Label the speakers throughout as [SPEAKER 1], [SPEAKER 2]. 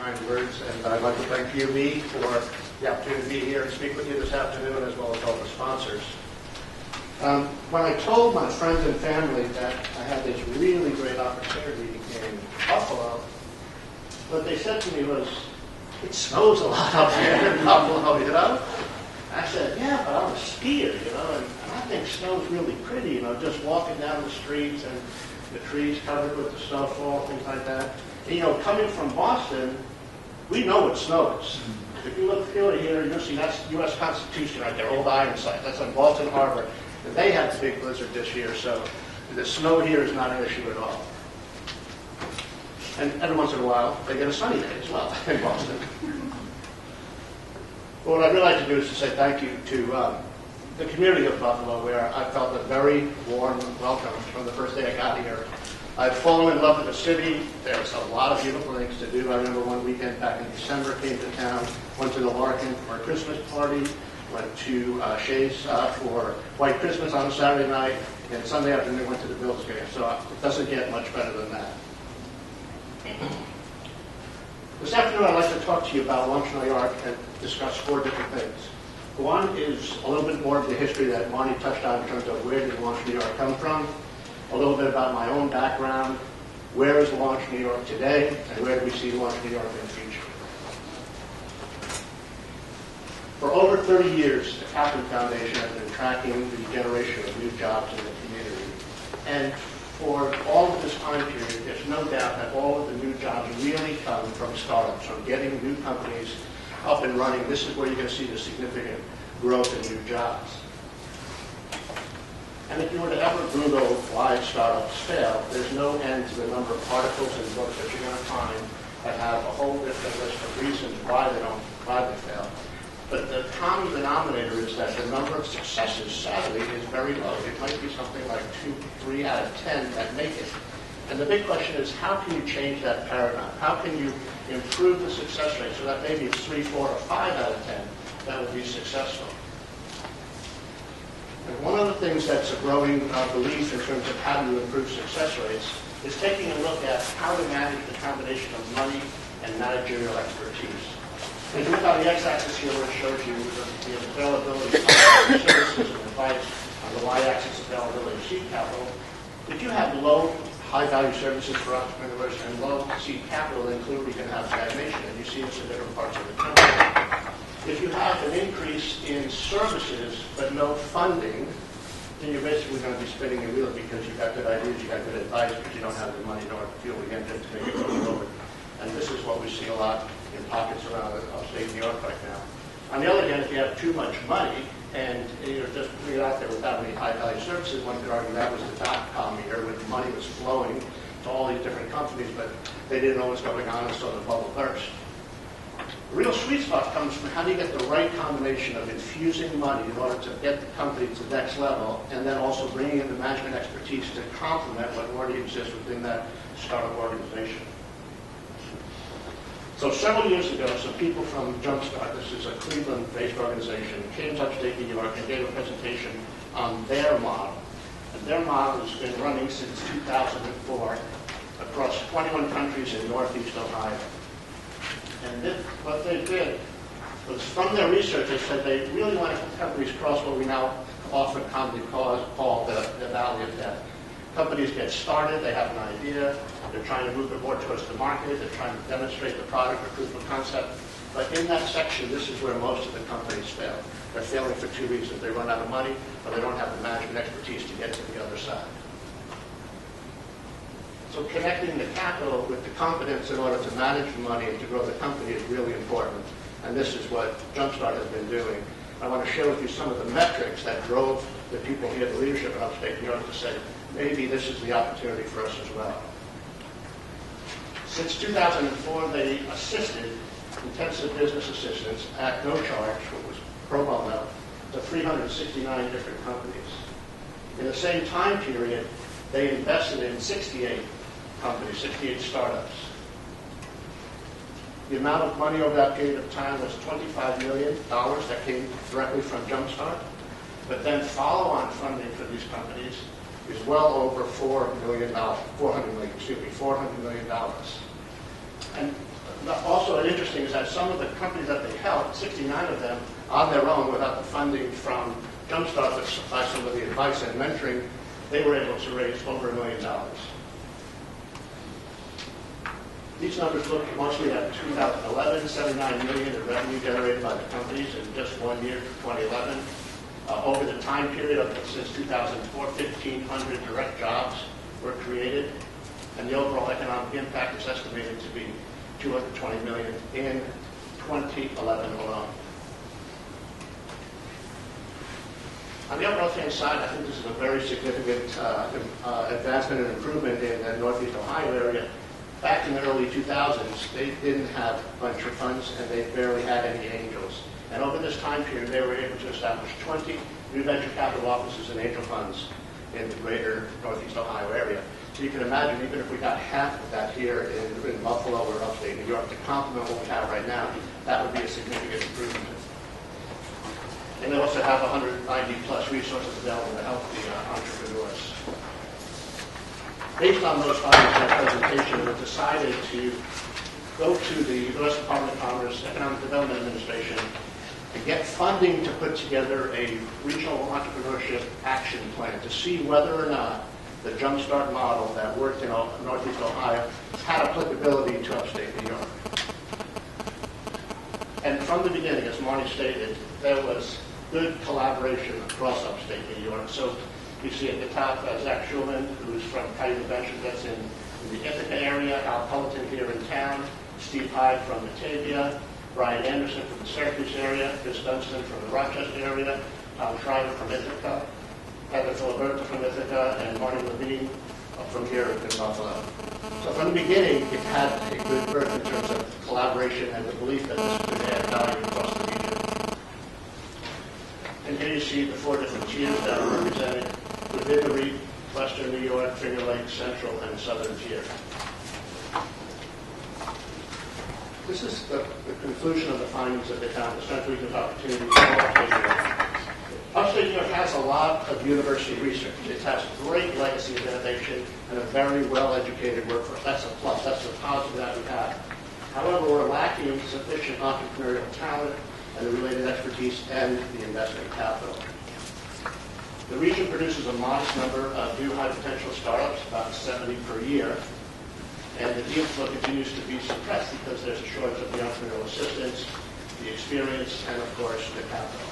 [SPEAKER 1] kind words, and I'd like to thank UB for the opportunity to be here and speak with you this afternoon, as well as all the sponsors. When I told my friends and family that I had this really great opportunity in Buffalo, what they said to me was, "It snows a lot up here in Buffalo, you know?" I said, "Yeah, but I'm a skier, you know, and I think snow's really pretty, you know, just walking down the streets and the trees covered with the snowfall, things like that." And, you know, coming from Boston, we know what snow is. If you look through here, you'll see that's U.S. Constitution right there, Old Ironside. That's on Boston Harbor. And they had a big blizzard this year, so the snow here is not an issue at all. And every once in a while, they get a sunny day as well in Boston. But what I'd really like to do is to say thank you to the community of Buffalo, where I felt a very warm welcome from the first day I got here. I've fallen in love with the city. There's a lot of beautiful things to do. I remember one weekend back in December, came to town, went to the Larkin for a Christmas party, went to Shays for White Christmas on a Saturday night, and Sunday afternoon went to the Bills game. So it doesn't get much better than that. This afternoon I'd like to talk to you about Launch New York and discuss 4 different things. One is a little bit more of the history that Monty touched on in terms of where did Launch New York come from, a little bit about my own background, where is Launch New York today, and where do we see Launch New York in the future. For over 30 years, the Kaplan Foundation has been tracking the generation of new jobs in the community. And for all of this time period, there's no doubt that all of the new jobs really come from startups, from getting new companies up and running. This is where you're going to see the significant growth in new jobs. And if you were to ever Google why startups fail, there's no end to the number of articles and books that you're going to find that have a whole different list of reasons why they fail. But the common denominator is that the number of successes, sadly, is very low. It might be something like 2, 3 out of 10 that make it. And the big question is, how can you change that paradigm? How can you improve the success rate so that maybe it's 3, 4, or 5 out of 10 that will be successful? And one of the things that's a growing belief in terms of how to improve success rates is taking a look at how to manage the combination of money and managerial expertise. If you look on the x-axis here, where it shows you the availability of services and advice, on the y-axis availability of seed capital, if you have low, high-value services for entrepreneurs and low seed capital, then clearly you can have stagnation, and you see this in different parts of the country. If you have an increase in services but no funding, then you're basically going to be spinning your wheels because you've got good ideas, you've got good advice, but you don't have the money nor the fuel again to make it go forward. And this is what we see a lot in pockets around upstate New York right now. On the other hand, if you have too much money and you're just putting it out there without any high-value services, one could argue that was the dot-com era, where the money was flowing to all these different companies, but they didn't know what was going on, and so the bubble burst. The real sweet spot comes from how do you get the right combination of infusing money in order to get the company to the next level, and then also bringing in the management expertise to complement what already exists within that startup organization. So several years ago, some people from Jumpstart, this is a Cleveland-based organization, came to upstate New York and gave a presentation on their model. And their model has been running since 2004 across 21 countries in Northeast Ohio. And what they did was, from their research, they said they really want to help companies cross what we now often commonly call the valley of death. Companies get started, they have an idea, they're trying to move it more towards the market, they're trying to demonstrate the product or proof of concept. But in that section, this is where most of the companies fail. They're failing for 2 reasons. They run out of money, or they don't have the management expertise to get to the other side. So connecting the capital with the competence in order to manage the money and to grow the company is really important. And this is what Jumpstart has been doing. I want to share with you some of the metrics that drove the people here, the leadership in upstate New York, to say, maybe this is the opportunity for us as well. Since 2004, they assisted intensive business assistance at no charge, what was pro bono, to 369 different companies. In the same time period, they invested in 68 companies, 68 startups. The amount of money over that period of time was $25 million that came directly from Jumpstart. But then follow-on funding for these companies is well over $400 million. And also interesting is that some of the companies that they helped, 69 of them, on their own, without the funding from Jumpstart, but by some of the advice and mentoring, they were able to raise over $1 million. These numbers look mostly at 2011, 79 million in revenue generated by the companies in just 1 year, 2011. Over the time period of since 2004, 1,500 direct jobs were created, and the overall economic impact is estimated to be 220 million in 2011 alone. On the upper left-hand side, I think this is a very significant advancement and improvement in the Northeast Ohio area. Back in the early 2000s, they didn't have venture funds, and they barely had any angels. And over this time period, they were able to establish 20 new venture capital offices and angel funds in the greater Northeast Ohio area. So you can imagine, even if we got half of that here in Buffalo or upstate New York to complement what we have right now, that would be a significant improvement. And they also have 190 plus resources available to help the entrepreneurs. Based on those findings in our presentation, we decided to go to the U.S. Department of Commerce Economic Development Administration and get funding to put together a regional entrepreneurship action plan to see whether or not the Jumpstart model that worked in Northeast Ohio had applicability to upstate New York. And from the beginning, as Marty stated, there was good collaboration across upstate New York. So you see at the top Zach Schulman, who's from Kaiser Ventures, that's in the Ithaca area, Al Culleton here in town, Steve Hyde from Batavia, Brian Anderson from the Syracuse area, Chris Dunstan from the Rochester area, Tom Schreiber from Ithaca, Heather Filiberto from Ithaca, and Marty Levine from here in Buffalo. So from the beginning, it had a good birth in terms of collaboration and the belief that this could add value across the region. And here you see the 4 different tiers that are represented within the region: Western New York, Finger Lakes, Central, and Southern tier. This is the conclusion of the findings that they found, the Central Region's opportunity for Upstate New York. Upstate New York has a lot of university research. It has a great legacy of innovation and a very well-educated workforce. That's a plus. That's the positive that we have. However, we're lacking sufficient entrepreneurial talent and the related expertise and the investment capital. The region produces a modest number of new high-potential startups, about 70 per year. And the deal flow continues to be suppressed because there's a shortage of the entrepreneurial assistance, the experience, and of course, the capital.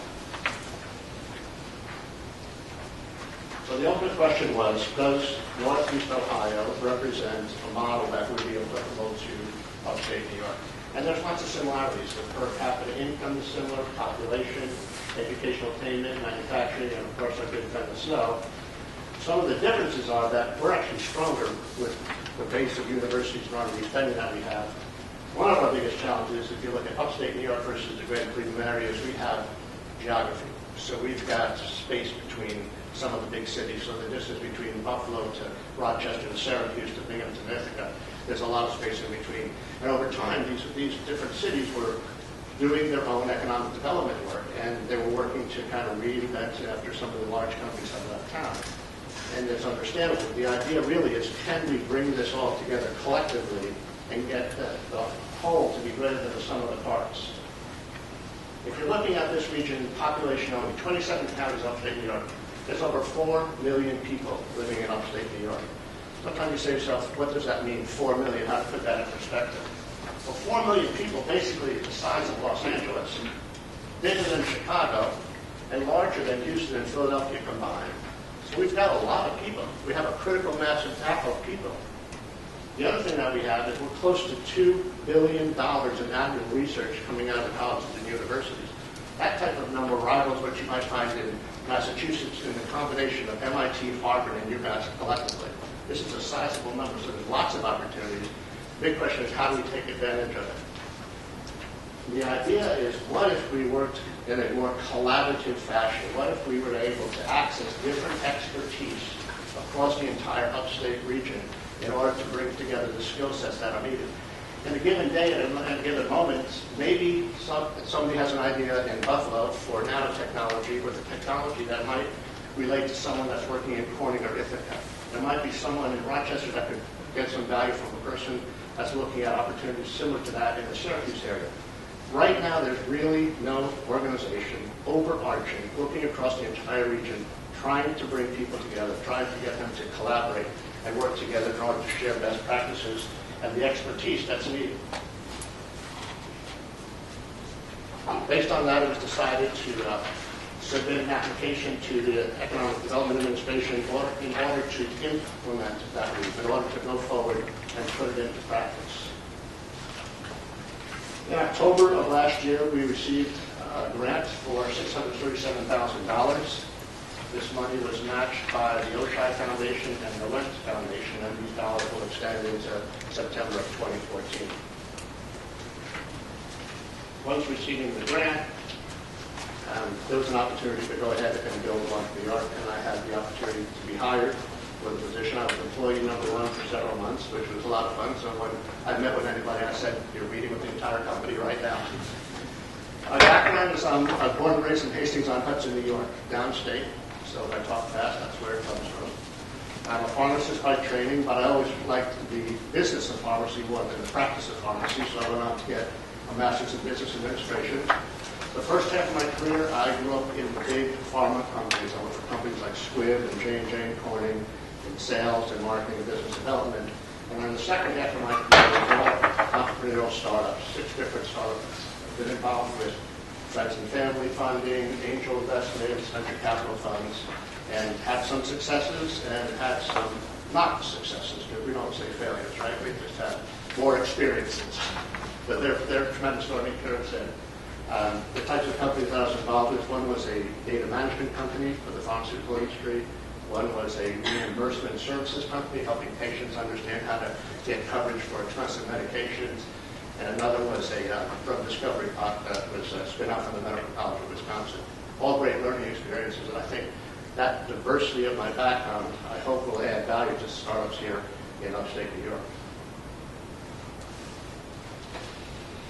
[SPEAKER 1] So the ultimate question was, does Northeast Ohio represent a model that would be applicable to upstate New York? And there's lots of similarities. The per capita income is similar, population, educational attainment, manufacturing, and of course our good friend the snow. Some of the differences are that we're actually stronger with the base of universities and R&D spending that we have. One of our biggest challenges, if you look at upstate New York versus the greater Cleveland areas, we have geography. So we've got space between some of the big cities. So the distance between Buffalo to Rochester to Syracuse to Binghamton to Ithaca, there's a lot of space in between. And over time, these different cities were doing their own economic development work, and they were working to kind of reinvent after some of the large companies have left town. And it's understandable. The idea really is, can we bring this all together collectively and get the whole to be greater than the sum of the parts? If you're looking at this region, population only, 27 counties upstate New York, there's over 4 million people living in upstate New York. Sometimes you say to yourself, what does that mean, 4 million? How to put that in perspective? Well, 4 million people basically is the size of Los Angeles, bigger than Chicago, and larger than Houston and Philadelphia combined. So we've got a lot of people. We have a critical mass of people. The other thing that we have is we're close to $2 billion in annual research coming out of colleges and universities. That type of number rivals what you might find in Massachusetts in the combination of MIT, Harvard, and UMass collectively. This is a sizable number, so there's lots of opportunities. The big question is, how do we take advantage of it? The idea is, what if we worked in a more collaborative fashion? What if we were able to access different expertise across the entire upstate region in order to bring together the skill sets that are needed? In a given day, at a given moment, maybe somebody has an idea in Buffalo for nanotechnology with a technology that might relate to someone that's working in Corning or Ithaca. There might be someone in Rochester that could get some value from person that's looking at opportunities similar to that in the Syracuse area. Right now, there's really no organization, overarching, looking across the entire region, trying to bring people together, trying to get them to collaborate and work together in order to share best practices and the expertise that's needed. Based on that, it was decided to submit an application to the Economic Development Administration in order to implement that move, in order to go forward and put it into practice. In October of last year, we received a grant for $637,000. This money was matched by the Oshai Foundation and the Lent Foundation, and these dollars will extend into September of 2014. Once receiving the grant, there was an opportunity to go ahead and build Launch New York, and I had the opportunity to be hired for the position. I was employee number one for several months, which was a lot of fun. So when I met with anybody, I said, "You're meeting with the entire company right now." My background is I was born and raised in Hastings-on-Hudson, New York, downstate. So if I talk fast, that's where it comes from. I'm a pharmacist by training, but I always liked the business of pharmacy more than the practice of pharmacy, so I went on to get a master's in business administration. The first half of my career, I grew up in big pharma companies. I worked for companies like Squibb and J&J and Corning in sales and marketing and business development. And then the second half of my career was all entrepreneurial startups, 6 different startups. I've been involved with friends and family funding, angel investments, venture capital funds, and had some successes and had some not successes, because we don't say failures, right? We just had more experiences. But they're tremendous learning curves. And the types of companies that I was involved with, one was a data management company for the pharmaceutical industry. One was a reimbursement services company, helping patients understand how to get coverage for expensive medications. And another was a drug discovery pod that was a spin-off from the Medical College of Wisconsin. All great learning experiences, and I think that diversity of my background, I hope, will add value to startups here in upstate New York.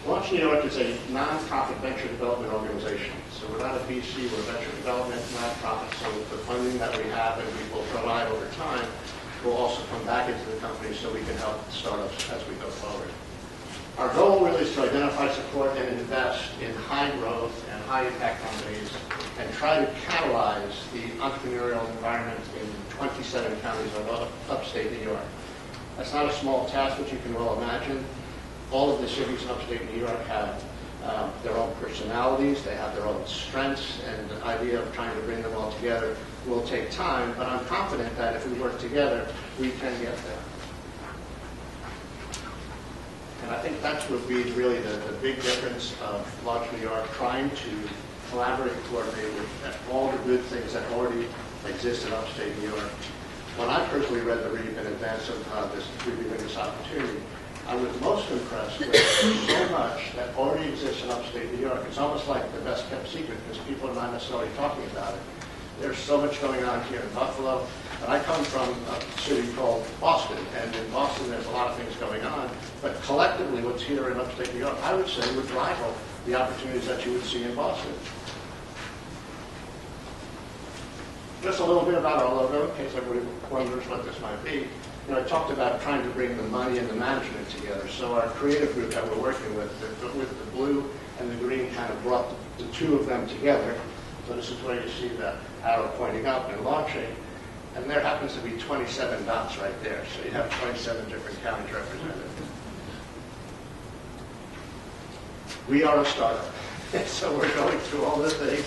[SPEAKER 1] Launch New York is a nonprofit venture development organization. So we're not a VC, we're a venture development nonprofit. So the funding that we have and we will provide over time will also come back into the company so we can help startups as we go forward. Our goal really is to identify, support, and invest in high growth and high impact companies and try to catalyze the entrepreneurial environment in 27 counties of upstate New York. That's not a small task, which you can well imagine. All of the cities in upstate New York have their own personalities, they have their own strengths, and the idea of trying to bring them all together will take time, but I'm confident that if we work together, we can get there. And I think that would be really the big difference of Launch New York, trying to collaborate and coordinate with all the good things that already exist in upstate New York. When I personally read the brief in advance of this opportunity, I was most impressed with so much that already exists in upstate New York. It's almost like the best kept secret because people are not necessarily talking about it. There's so much going on here in Buffalo. But I come from a city called Boston, and in Boston there's a lot of things going on. But collectively, what's here in upstate New York, I would say, would rival the opportunities that you would see in Boston. Just a little bit about our logo, in case everybody wonders what this might be. You know, I talked about trying to bring the money and the management together. So our creative group that we're working with the blue and the green kind of brought the two of them together. So this is where you see the arrow pointing up and launching. And there happens to be 27 dots right there. So you have 27 different counties represented. We are a startup. So we're going through all the things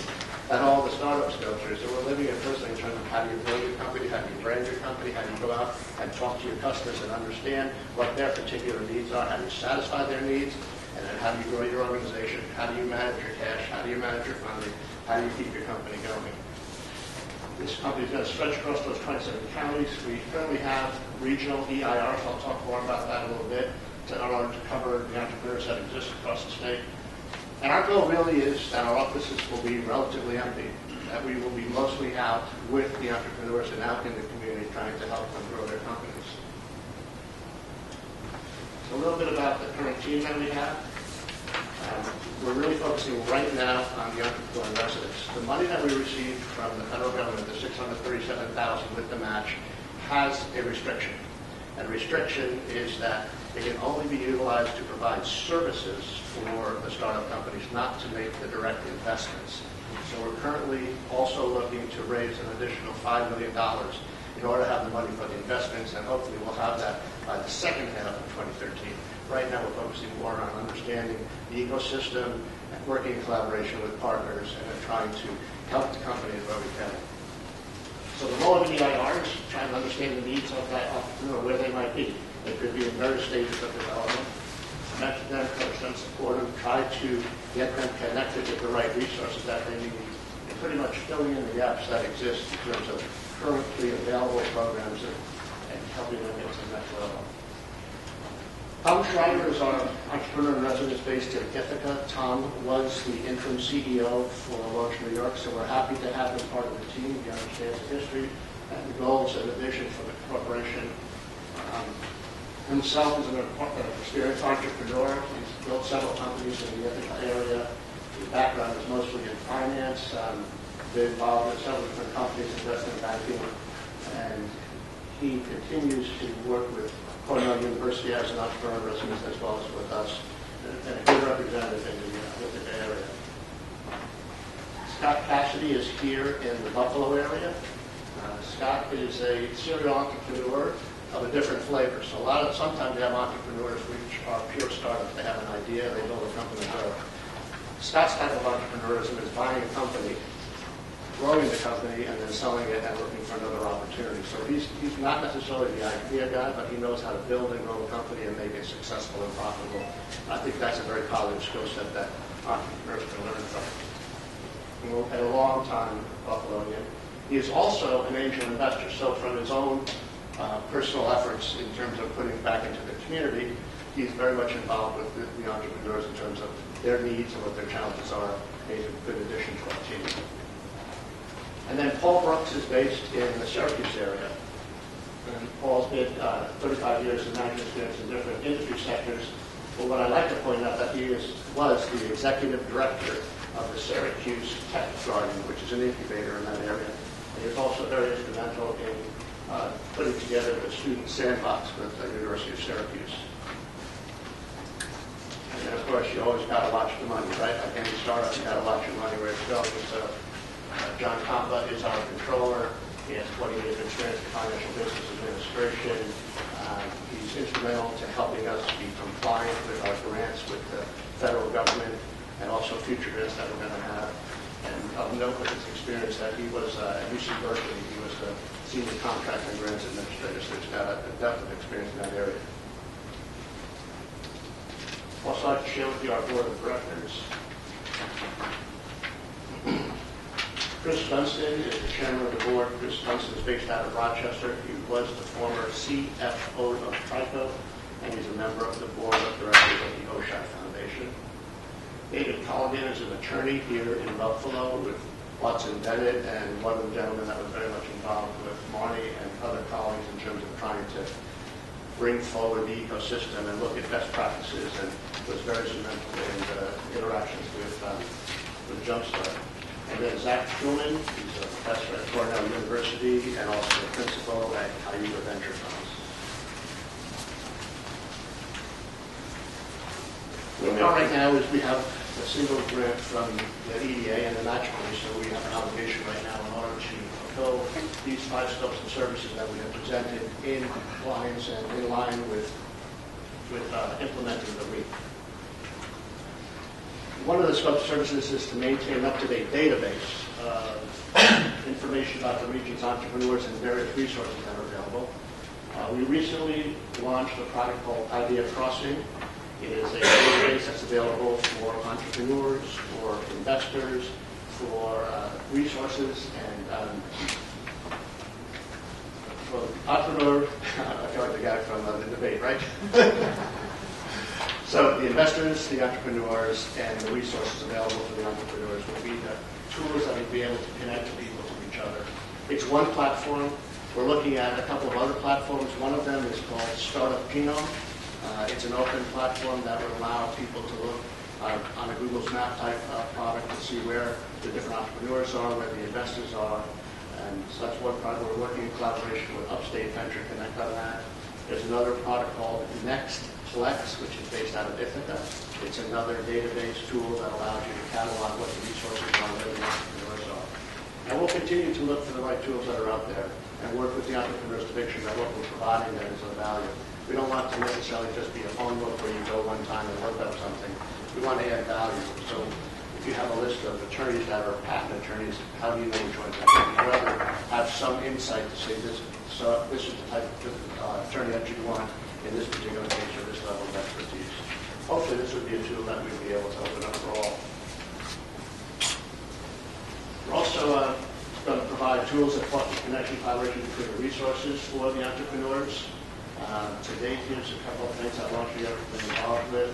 [SPEAKER 1] that all the startups go through. So we're living it personally in terms of how do you build your company, how do you brand your company, how do you go out and talk to your customers and understand what their particular needs are, how do you satisfy their needs, and then how do you grow your organization, how do you manage your cash, how do you manage your funding, how do you keep your company going. This company is going to stretch across those 27 counties. We currently have regional EIRs. I'll talk more about that a little bit in order to cover the entrepreneurs that exist across the state. And our goal really is that our offices will be relatively empty, that we will be mostly out with the entrepreneurs and out in the community trying to help them grow their companies. So a little bit about the current team that we have. We're really focusing right now on the entrepreneur in residence. The money that we received from the federal government, the $637,000 with the match, has a restriction. And the restriction is that It can only be utilized to provide services for the startup companies, not to make the direct investments. So we're currently also looking to raise an additional $5 million in order to have the money for the investments, and hopefully we'll have that by the second half of 2013. Right now we're focusing more on understanding the ecosystem and working in collaboration with partners and then trying to help the companies where we can. So the role of an EIR is trying to understand the needs of that entrepreneur, where they might be. They could be in various stages of development. Mentor them, coach them, support them, try to get them connected with the right resources that they need, and pretty much filling in the gaps that exist in terms of currently available programs and helping them get to the next level. Tom Schreiber is our entrepreneur in residence based in Ithaca. Tom was the interim CEO for Launch New York, so we're happy to have him part of the team. He understands the history and the goals and the vision for the corporation. Himself is an experienced entrepreneur. He's built several companies in the Ithaca area. His background is mostly in finance. Been involved in several different companies, investment banking, and he continues to work with Cornell University as an entrepreneur in residence as well as with us, and a good representative in the Ithaca area. Scott Cassidy is here in the Buffalo area. Scott is a serial entrepreneur of a different flavor. So sometimes you have entrepreneurs which are pure startups. They have an idea, they build a company, grow. Scott's type of entrepreneurism is buying a company, growing the company, and then selling it and looking for another opportunity. So he's not necessarily the idea guy, but he knows how to build and grow a company and make it successful and profitable. I think that's a very positive skill set that entrepreneurs can learn from. And a long time Buffalonian. He is also an angel investor, so from his own personal efforts in terms of putting back into the community, he's very much involved with the entrepreneurs in terms of their needs and what their challenges are. He's a good addition to our team. And then Paul Brooks is based in the Syracuse area. And Paul's been 35 years in management experience in different industry sectors. But what I'd like to point out that he was the executive director of the Syracuse Tech Garden, which is an incubator in that area. And he was also very instrumental in putting together the student sandbox with the University of Syracuse. And then, of course, you always got to watch the money, right? Like any startup, you got to watch your money where it's going. So John Compa is our controller. He has 20 years of experience in financial business administration. He's instrumental to helping us be compliant with our grants with the federal government and also future grants that we're going to have. And of note with his experience that he was at UC Berkeley, he was the senior contract and grants administrator, so he's got a depth of experience in that area. Also, I'd like to share with you our board of directors. Chris Dunstan is the chairman of the board. Chris Dunstan is based out of Rochester. He was the former CFO of TRICO, and he's a member of the board of directors of the Oshai Foundation. David Colligan is an attorney here in Buffalo with Watson Bennett, and one of the gentlemen that was very much involved with Marnie and other colleagues in terms of trying to bring forward the ecosystem and look at best practices, and was very instrumental in the interactions with Jumpstart. And then Zach Schulman, he's a professor at Cornell University and also a principal at Cayuga Venture Funds. Where we are right now is we have a single grant from the EDA and the match money, so we have an obligation right now in order to fulfill these 5 scopes and services that we have presented in compliance and in line with implementing the REAP. One of the scope services is to maintain an up-to-date database of information about the region's entrepreneurs and various resources that are available. We recently launched a product called Idea Crossing. It is a database that's available for entrepreneurs, for investors, for resources, and for entrepreneur. I feel like the guy from the debate, right? So the investors, the entrepreneurs, and the resources available for the entrepreneurs will be the tools that will be able to connect people to each other. It's one platform. We're looking at a couple of other platforms. One of them is called Startup Genome. It's an open platform that would allow people to look on a Google's Map type product to see where the different entrepreneurs are, where the investors are. And so that's one product. We're working in collaboration with Upstate Venture Connect on that. There's another product called Next Flex, which is based out of Ithaca. It's another database tool that allows you to catalog what the resources are where the entrepreneurs are. And we'll continue to look for the right tools that are out there and work with the entrepreneurs to make sure that what we're providing them is of value. We don't want to necessarily just be a phone book where you go one time and work up something. We want to add value. So if you have a list of attorneys that are patent attorneys, how do you know which ones? You'd rather have some insight to say this is the type of attorney that you want in this particular case or this level of expertise. Hopefully this would be a tool that we'd be able to open up for all. We're also going to provide tools that foster connection, collaboration between the resources for the entrepreneurs. To date, here's a couple of things I want you to be involved with.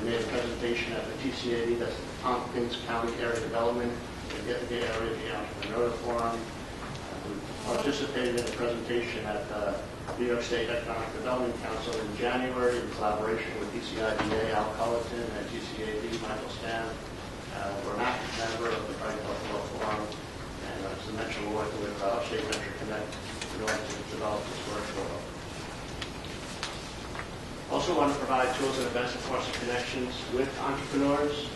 [SPEAKER 1] We made a presentation at the TCAD, that's the Tompkins County Area Development, the Area Entrepreneurial Forum. We participated in a presentation at the New York State Economic Development Council in January in collaboration with ECIDA, Al Culleton, and TCAD, Michael Stan. We're an active member of the Bioinformatics Forum, and as I mentioned, we're working with Upstate Venture Connect in order to develop this workflow. Also want to provide tools and events to foster connections with entrepreneurs.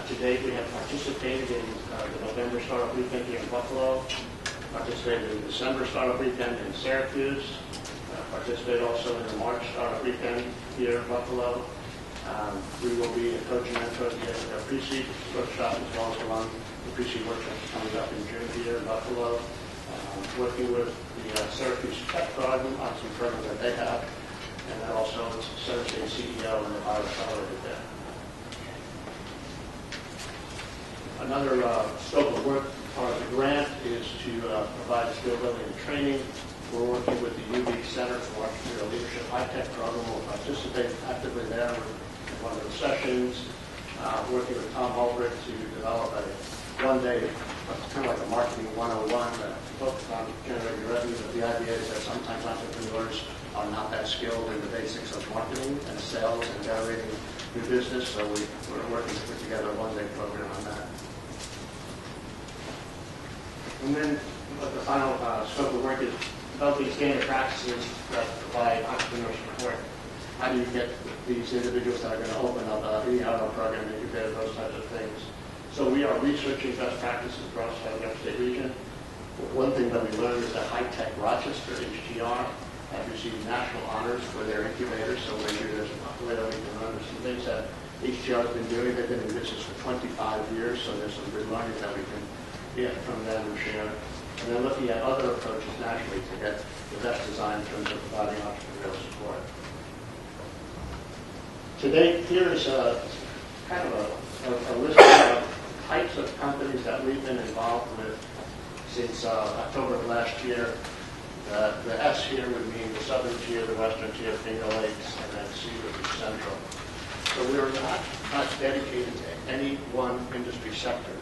[SPEAKER 1] To date, we have participated in the November Startup Weekend here in Buffalo, participated in the December Startup Weekend in Syracuse, participated also in the March Startup Weekend here in Buffalo. We will be a coach and mentor at the pre-seed workshop as well as along the pre-seed workshop coming up in June here in Buffalo, working with the Syracuse Tech Rochester on some programs that they have. And then also Thursday CEO and the Bioinformatics there. Another scope of work part of the grant is to provide skill building and training. We're working with the UB Center for Entrepreneurial Leadership High-Tech program. We'll participate actively there in one of the sessions. Working with Tom Holbrook to develop a one-day, kind of like a marketing 101 that focuses on generating revenue. But the idea is that sometimes entrepreneurs are not that skilled in the basics of marketing and sales and generating new business, so we're working to put together a one-day program on that. And then the final scope of work is developing standard practices that provide entrepreneur support. How do you get these individuals that are going to open up an ECIDA program, incubator, those types of things? So we are researching best practices across the upstate region. One thing that we learned is that Tech Rochester, HTR, have received national honors for their incubators, so maybe there's a way that we can learn some things that HTR has been doing. They've been in business for 25 years, so there's some good learning that we can get from them and share. And then looking at other approaches nationally to get the best design in terms of providing entrepreneurial support. Today, here is kind of a list of types of companies that we've been involved with since October of last year. The S here would mean the southern tier, the western tier, Finger Lakes, and then C would be central. So we're not dedicated to any one industry sector.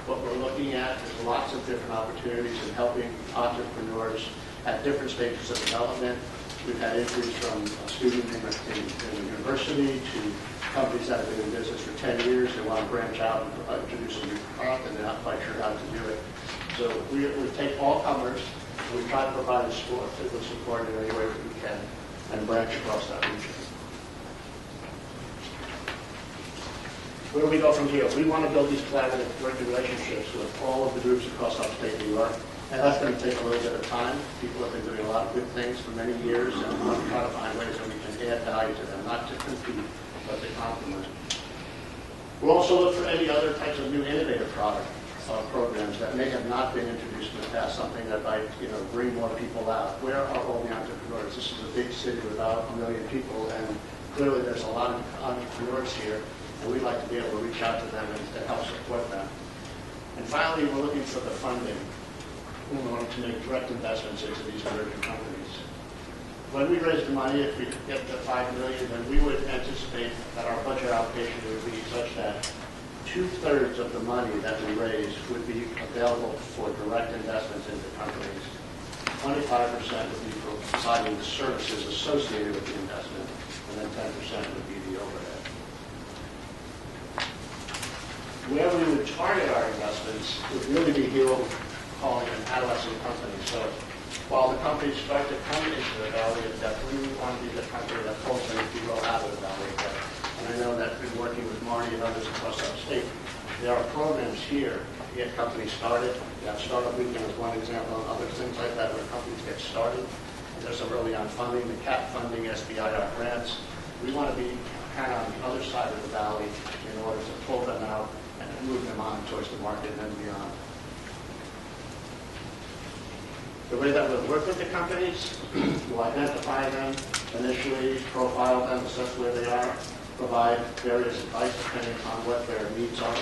[SPEAKER 1] What we're looking at is lots of different opportunities in helping entrepreneurs at different stages of development. We've had inquiries from students in the university to companies that have been in business for 10 years. They want to branch out and introduce a new product, and they're not quite sure how to do it. So we take all comers. We try to provide support in any way that we can and branch across that region. Where do we go from here? We want to build these collaborative working relationships with all of the groups across upstate New York. And that's going to take a little bit of time. People have been doing a lot of good things for many years, and we want to try to find ways that we can add value to them, not to compete, but to complement. We'll also look for any other types of new innovative programs that may have not been introduced in the past, something that might bring more people out. Where are all the entrepreneurs? This is a big city with about 1 million people, and clearly there's a lot of entrepreneurs here, and we'd like to be able to reach out to them and help support them. And finally, we're looking for the funding. We want to make direct investments into these emerging companies. When we raise the money, if we get to $5 million, then we would anticipate that our budget allocation would be such that 2/3 of the money that we raise would be available for direct investments into companies. 25% would be for providing the services associated with the investment, and then 10% would be the overhead. Where we would target our investments would really be here what we're calling an adolescent company. So while the companies start to come into the valley of death, we want to be the company that pulls them, if you will, out of Marty and others across upstate. There are programs here to get companies started. That Startup Weekend is one example, and other things like that where companies get started. There's some early on funding, the CAP funding, SBIR grants. We want to be kind of on the other side of the valley in order to pull them out and move them on towards the market and then beyond. The way that we'll work with the companies, we'll identify them initially, profile them, assess where they are, provide various advice depending on what their needs are.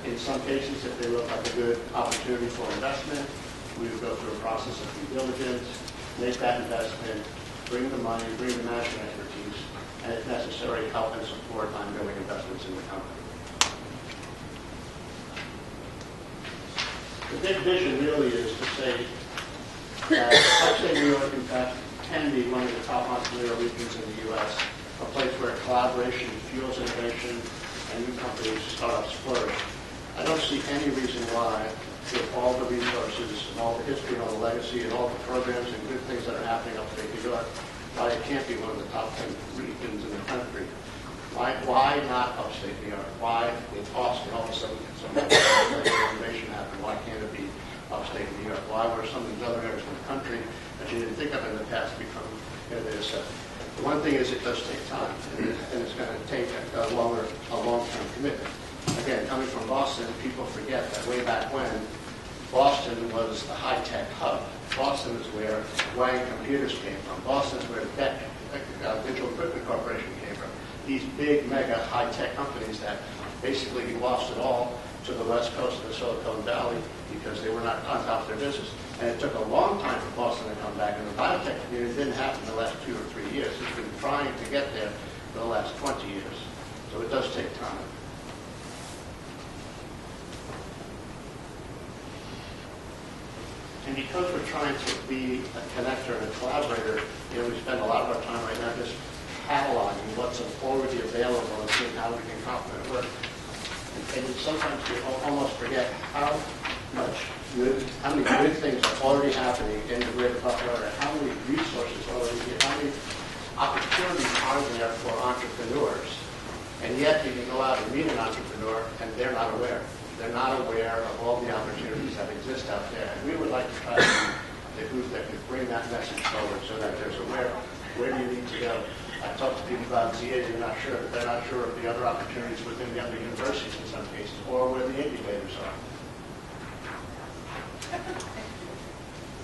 [SPEAKER 1] In some cases, if they look like a good opportunity for investment, we would go through a process of due diligence, make that investment, bring the money, bring the management expertise, and if necessary, help and support ongoing investments in the company. The big vision really is to say that Upstate New York, in fact, can be one of the top entrepreneurial regions in the U.S., a place where collaboration fuels innovation and new companies, startups flourish. I don't see any reason why, with all the resources and all the history and all the legacy and all the programs and good things that are happening in Upstate New York, why it can't be one of the top 10 regions in the country. Why not Upstate New York? Why in Boston all of a sudden some innovation happen? Why can't it be Upstate New York? Why were some of these other areas in the country that you didn't think of in the past become innovative? So the one thing is it does take time, and it's going to take a long-term commitment. Again, coming from Boston, people forget that way back when, Boston was the high-tech hub. Boston is where Wang Computers came from. Boston is where Beck, Digital Equipment Corporation came from. These big, mega, high-tech companies that basically lost it all to the west coast of the Silicon Valley because they were not on top of their business. And it took a long time for Boston to come back, and the biotech community didn't happen in the last 2 or 3 years. It's been trying to get there for the last 20 years. So it does take time. And because we're trying to be a connector and a collaborator, we spend a lot of our time right now just cataloging what's already available and seeing how we can complement work. And sometimes we almost forget how many good things are already happening in the greater Buffalo area, how many resources are already here, how many opportunities are there for entrepreneurs. And yet you can go out and meet an entrepreneur and they're not aware. They're not aware of all the opportunities that exist out there. And we would like to try to be the group that could bring that message forward so that there's aware where do you need to go. I talk to people about ZA, they're not sure, but they're not sure of the other opportunities within the other universities in some cases, or where the incubators are.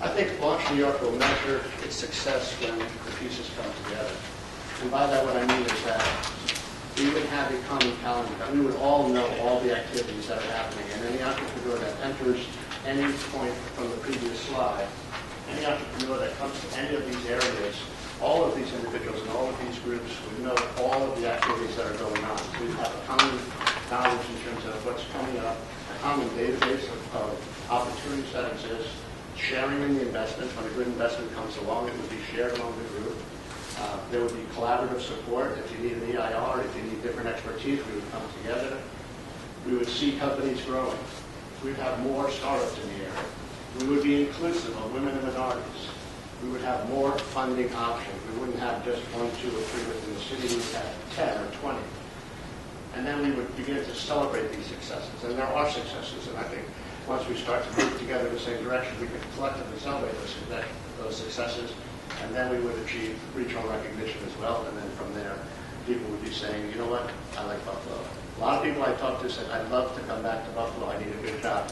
[SPEAKER 1] I think Launch New York will measure its success when the pieces come together. And by that what I mean is that we would have a common calendar. We would all know all the activities that are happening. And any entrepreneur that enters any point from the previous slide, any entrepreneur that comes to any of these areas, all of these individuals and all of these groups would know all of the activities that are going on. So we have a common knowledge in terms of what's coming up, a common database of opportunities that exist, sharing in the investment. When a good investment comes along, it would be shared among the group. There would be collaborative support. If you need an EIR, if you need different expertise, we would come together. We would see companies growing. We'd have more startups in the area. We would be inclusive of women and minorities. We would have more funding options. We wouldn't have just 1, 2, or 3 within the city. We would have 10 or 20. And then we would begin to celebrate these successes. And there are successes. And I think once we start to move together in the same direction, we can collectively celebrate those successes. And then we would achieve regional recognition as well. And then from there, people would be saying, you know what, I like Buffalo. A lot of people I talked to said, I'd love to come back to Buffalo. I need a good job.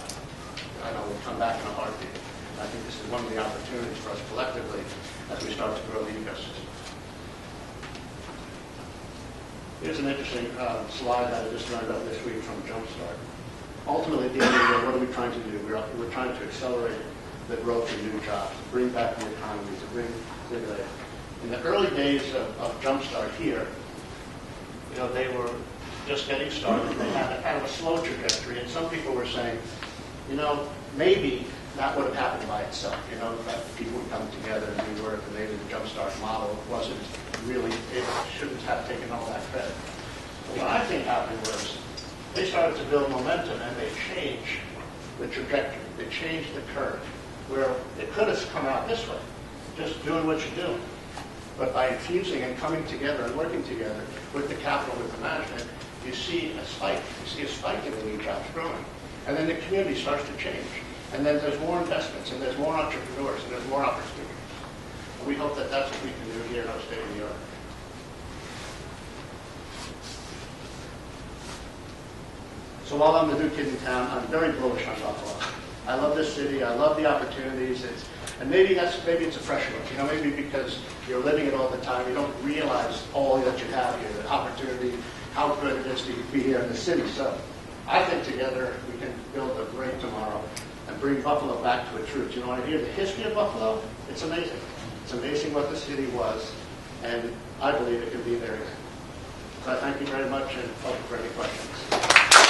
[SPEAKER 1] I know we'll come back in a heartbeat. I think this is one of the opportunities for us collectively as we start to grow the ecosystem. Here's an interesting slide that I just learned about this week from Jumpstart. Ultimately, at the end of the day, what are we trying to do? We're trying to accelerate the growth of new jobs, to bring back the economy, to bring stimulate. In the early days of Jumpstart here, they were just getting started. They had a kind of a slow trajectory, and some people were saying, maybe that would have happened by itself, that people would come together and do work, and maybe the Jumpstart model wasn't really, it shouldn't have taken all that credit. But what I think happened was they started to build momentum, and they changed the trajectory. They changed the curve, where it could have come out this way, just doing what you're doing. But by infusing and coming together and working together with the capital, with the management, you see a spike. You see a spike in the new jobs growing. And then the community starts to change. And then there's more investments, and there's more entrepreneurs, and there's more opportunities. And we hope that that's what we can do here in Upstate New York. So while I'm the new kid in town, I'm very bullish on Buffalo. I love this city. I love the opportunities. And maybe it's a fresh look. You know, maybe because you're living it all the time, you don't realize all that you have here, the opportunity, how good it is to be here in the city. So I think together we can build a great tomorrow and bring Buffalo back to its roots. You know, when I hear the history of Buffalo, it's amazing. It's amazing what the city was, and I believe it can be there again. So I thank you very much and open for any questions.